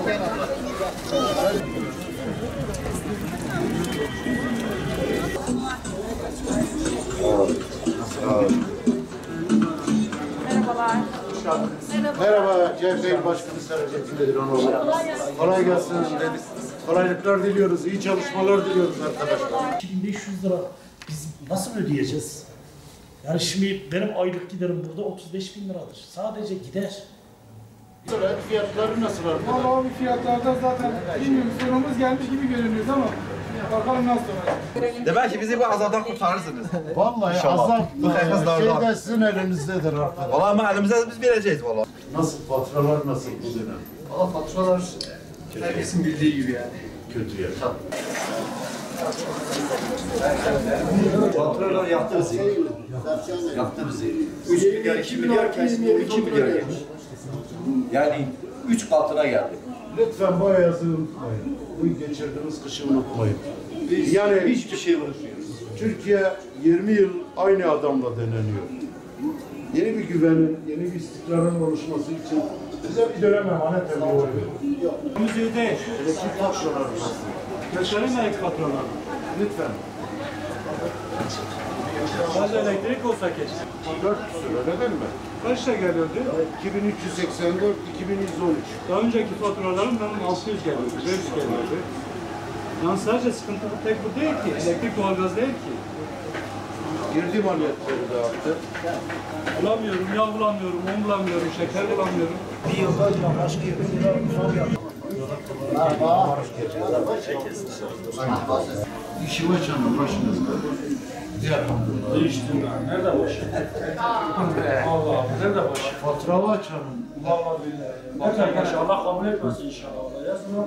Merhabalar. Merhaba, CHP Başkanı Sercettin'dedir onu. Kolay gelsin dedik. Kolaylıklar diliyoruz, iyi çalışmalar diliyoruz arkadaşlar. 2500 lira biz nasıl ödeyeceğiz? Yani şimdi benim aylık giderim burada 35.000 liradır. Sadece gider. Fiyatları nasıl arkadaşlar? Valla abi fiyatlarda zaten bilmiyorum sonumuz gelmiş gibi görünüyoruz ama bakalım nasıl olacak. Demek ki bizi bu azaptan kurtarırsınız. Vallahi azap şey de sizin elinizdedir arkadaşlar. Valla ama elimizde biz vereceğiz valla. Nasıl, faturalar nasıl bu dönem? Valla faturalar herkesin bildiği gibi yani. Kötü ya. Faturalar yaktı bizi. Yaktı bizi. 3 milyar, 2 milyar kesin 12 milyar gelmiş. Yani 3 katına geldi. Lütfen bu ayazı unutmayın. Bu geçirdiğimiz kışı unutmayın. Yani Hiçbir şey unutmuyoruz. Türkiye 20 yıl aynı adamla deneniyor. Yeni bir güvenin, yeni bir istikrarın oluşması için bize bir dönem emanet ediyor. Müziği değil. Elektrik faturaları nasıl? Gösterin ek faturaları. Lütfen. Sadece elektrik olsa keşke. 4 küsur öyle değil mi? Kaçta geliyordu? 2384, 2113. Daha önceki faturalarım benim 600 geliyordu, 500 geliyordu. Yani sadece sıkıntı tek bu değil ki, elektrik doğalgaz değil ki. Girdi maliyetleri de arttı. Bulamıyorum, yağ bulamıyorum, un bulamıyorum, şeker bulamıyorum. Bir yılda yaklaşık 20 lira zor yaptı. İşime çanım başınızda. Değiştim ben. Nerede başı? Allah Allah, nerede başı? Faturava açalım. Vallahi billahi. Nerede başı? Allah kabul etmesin inşallah. Ya sonra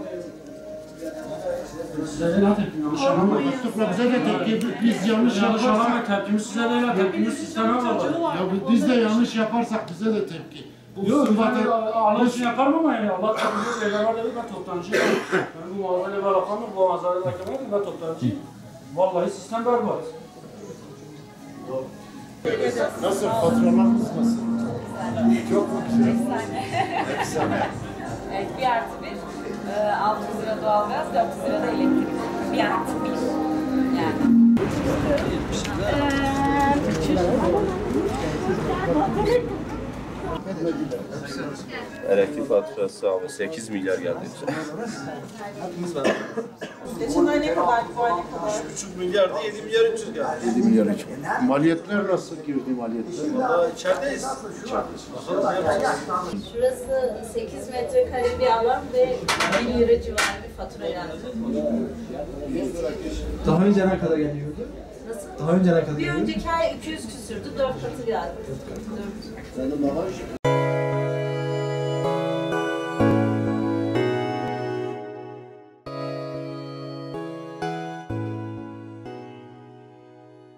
size de ne tepkim? Yanlış anlamayın. Bize de tepki, biz yanlış Yanlış yaparsak, anlamayın. Tepkimiz size değil, tepkimiz sisteme var. ya biz de yanlış yaparsak bize de tepki. Yok, Allah için yaparım ama yani Allah kabul ediyor. Peygamber dedi ben toptancıyım. Yani bu mağazayla bir alakam yok, bu mağazayla alakam yok, ben toptancıyım. Vallahi sistem berbat. Nasıl, faturalarımız nasıl? Çok mu güzel? Efsane. Evet, 1+1, 600 lira doğalgaz, 400 lira da elektrik. 1+1 yani. Elektrik faturası abi 8 milyar geldi bize. Geçen ay ne kadar, bu ay ne kadar? 3,5 milyarda 7 milyar 300 geldi. 7 milyar için. Maliyetler nasıl girdi maliyetler? Valla içerideyiz. Şurası 8 metrekare bir alan ve 1000 lira civarı bir fatura geldi. Daha önce ne kadar geliyordu? Nasıl? Daha önce ne kadar Bir geliyordu? önceki ay 200 küsürdü, 4 katı geldi. 4.